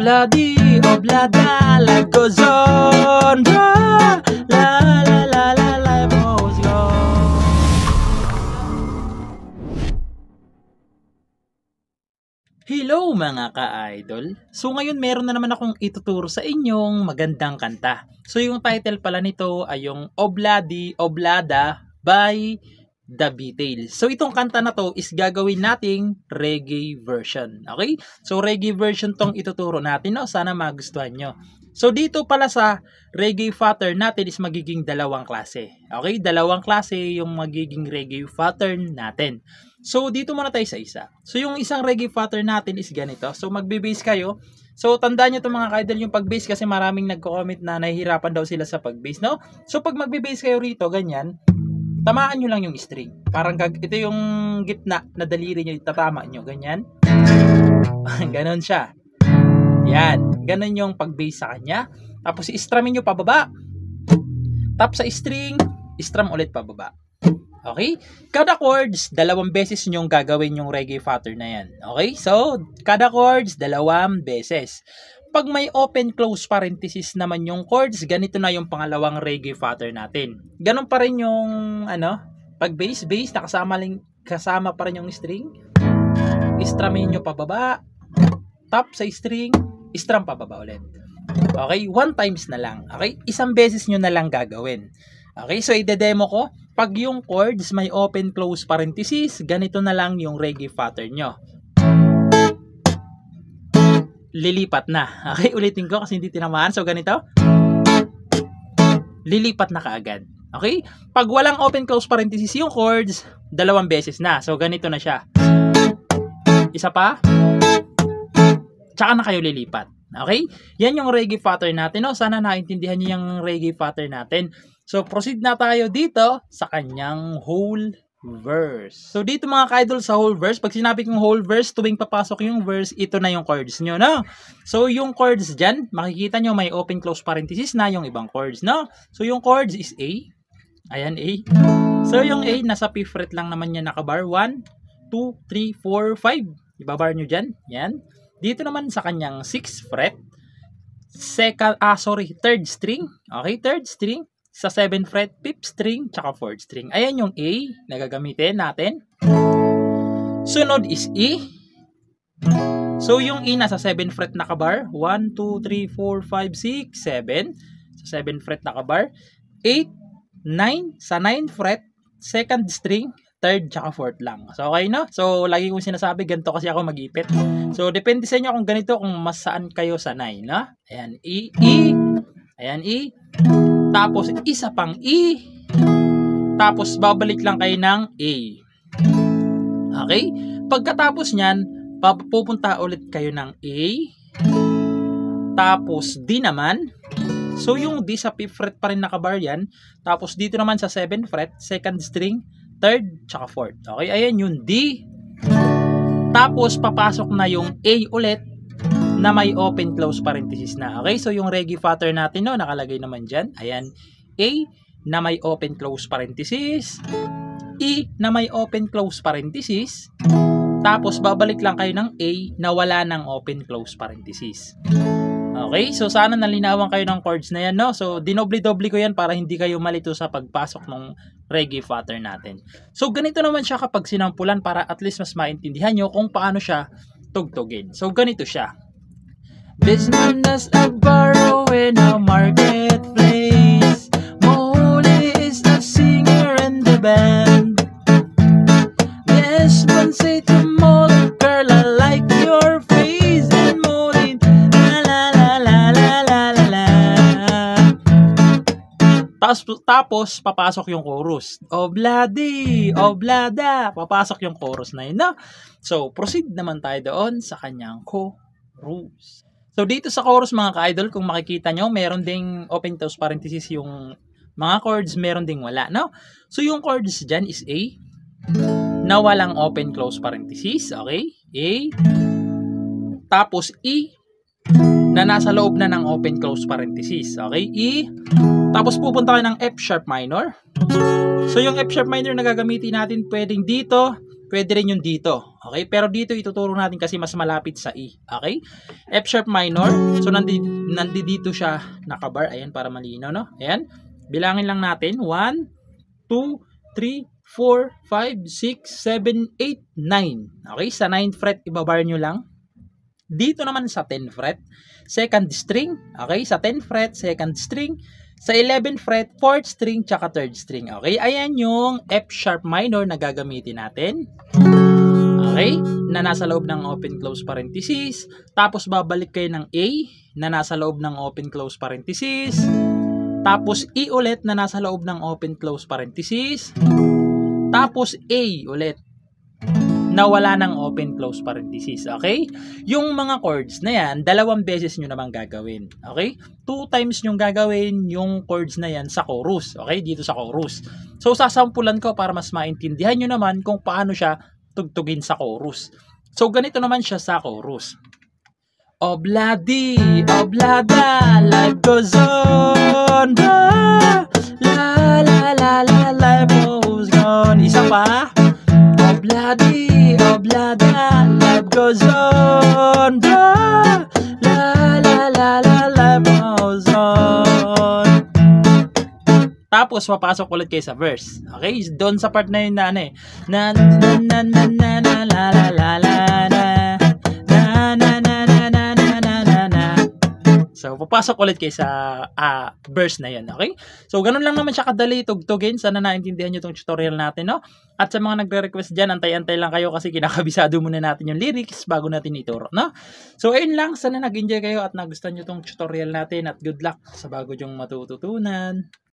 Obladi, oblada, life goes on. La la la la la, life goes on. Hello mga ka-idol. So ngayon meron na naman akong ituturo sa inyong magandang kanta. So yung title pala nito ay yung Obladi, Oblada by The Beatles. So itong kanta na to is gagawin nating reggae version. Okay? So reggae version tong ituturo natin, no? Sana magustuhan nyo. So dito pala sa reggae pattern natin is magiging dalawang klase. Okay? Dalawang klase yung magiging reggae pattern natin. So dito muna tayo sa isa. So yung isang reggae pattern natin is ganito. So magbe-bass kayo. So tandaan nyo itong mga ka-idol yung pag-bass kasi maraming nagko-comment na nahihirapan daw sila sa pag-bass, no? So pag magbe-bass kayo rito, ganyan, tamaan nyo lang yung string. Parang ito yung gitna na daliri nyo, tatama nyo. Ganyan. Ganon siya. Yan. Ganon yung pag-bass sa kanya. Tapos i-strumin nyo pababa. Tap sa string, i-strum ulit pababa. Okay? Kada chords, dalawang beses nyong gagawin yung reggae pattern na yan. Okay? So, kada chords, dalawang beses. Pag may open-close parenthesis naman yung chords, ganito na yung pangalawang reggae pattern natin. Ganon pa rin yung, pag-bass, kasama pa rin yung string. I-strumin nyo pababa. Tap sa string, i-strum pababa ulit. Okay? 1 times na lang. Okay? Isang beses nyo na lang gagawin. Okay? So, ide-demo ko. Pag yung chords may open-close parenthesis, ganito na lang yung reggae pattern nyo. Lilipat na. Okay, ulitin ko kasi hindi tinamaan. So, ganito. Lilipat na kaagad. Okay? Pag walang open-close parenthesis yung chords, dalawang beses na. So, ganito na siya. Isa pa. Tsaka na kayo lilipat. Okay? Yan yung reggae pattern natin. No? Sana naintindihan niyo yung reggae pattern natin. So, proceed na tayo dito sa kanyang whole verse. So, dito mga ka-idol sa whole verse, pag sinabi kong whole verse, tuwing papasok yung verse, ito na yung chords nyo, no? So, yung chords dyan, makikita nyo may open-close parenthesis na yung ibang chords, no? So, yung chords is A. Ayan, A. So, yung A, nasa 5th fret lang naman yan nakabar. 1, 2, 3, 4, 5. Ibabar nyo dyan. Yan. Dito naman sa kanyang 6th fret, 3rd string. Okay, 3rd string. Sa 7th fret, 5th string, tsaka 4th string. Ayan yung A na gagamitin natin. Sunod is E. So, yung E nasa 7th fret nakabar. 1, 2, 3, 4, 5, 6, 7. Sa 7th fret nakabar. 8, 9. Sa 9th fret, 2nd string, 3rd, tsaka 4th lang. So, okay no? So, lagi kong sinasabi, ganito kasi ako mag-ipit. So, depende sa inyo kung ganito, kung mas saan kayo sanay, no? Ayan, E, E. Ayan, E. Tapos, isa pang E. Tapos, babalik lang kayo ng A. Okay? Pagkatapos nyan, pupunta ulit kayo ng A. Tapos, D naman. So, yung D sa 5th fret pa rin nakabar yan. Tapos, dito naman sa 7th fret, 2nd string, 3rd, tsaka 4th. Okay? Ayan yung D. Tapos, papasok na yung A ulit na may open-close parenthesis na. Okay? So, yung reggae pattern natin, no, nakalagay naman dyan. Ayan. A na may open-close parenthesis. E na may open-close parenthesis. Tapos, babalik lang kayo ng A na wala ng open-close parenthesis. Okay? So, sana nalinawan kayo ng chords na yan, no? So, dinoble-doble ko yan para hindi kayo malito sa pagpasok ng reggae pattern natin. So, ganito naman siya kapag sinampulan para at least mas maintindihan nyo kung paano siya tugtugin. So, ganito siya. This man does a borrow in a marketplace. Molly is the singer in the band. This man say to Molly, girl, I like your face. And Molly, la la la la la la la la. Tapos, papasok yung chorus. Obladi, oblada. Papasok yung chorus na yun, no? So, proceed naman tayo doon sa kanyang chorus. So, dito sa chorus mga ka-idol, kung makikita nyo, meron ding open-close parenthesis yung mga chords, meron ding wala, no? So, yung chords dyan is A, na walang open-close parenthesis, okay? A, tapos E, na nasa loob na ng open-close parenthesis, okay? E, tapos pupunta kayo ng F sharp minor. So, yung F sharp minor na gagamitin natin, pwedeng dito, pwede rin yung dito. Okay? Pero dito ituturo natin kasi mas malapit sa E. Okay? F sharp minor. So, nandito siya nakabar. Ayan, para malinaw, no? Ayan. Bilangin lang natin. 1, 2, 3, 4, 5, 6, 7, 8, 9. Okay? Sa 9th fret, ibabar nyo lang. Dito naman sa 10th fret, second string. Okay? Sa 10th fret, second string. Sa 11th fret, 4th string, tsaka 3rd string. Okay? Ayan yung F sharp minor na gagamitin natin. Okay? Na nasa loob ng open close parenthesis. Tapos babalik kayo ng A na nasa loob ng open close parenthesis. Tapos E ulit na nasa loob ng open close parenthesis. Tapos A ulit na wala ng open close parenthesis. Okay? Yung mga chords na yan, dalawang beses nyo naman gagawin. Okay? 2 times nyo gagawin yung chords na yan sa chorus. Okay? Dito sa chorus. So, sasampulan ko para mas maintindihan nyo naman kung paano siya tugtugin sa chorus. So, ganito naman siya sa chorus. Obladi, oblada, life goes on. La, la, la, la, life goes on. Isa pa. Obladi, oblada, life goes on. La, la, la, la, life goes on. Tapos, papasok ulit kayo sa verse. Okay? Doon sa part na yun na ano eh. Na, na, na, na, na, na, la, la, la, la, na. Na, na, na, na, na, na, na, na, na. So, papasok ulit kayo sa verse na yun. Okay? So, ganun lang naman siya kadali tugtugin. Sana naintindihan nyo itong tutorial natin, no? At sa mga nagre-request dyan, antay-antay lang kayo kasi kinakabisado muna natin yung lyrics bago natin ituro, no? So, ayun lang. Sana nag-enjoy kayo at nagustuhan nyo itong tutorial natin at good luck sa bago yung matututunan.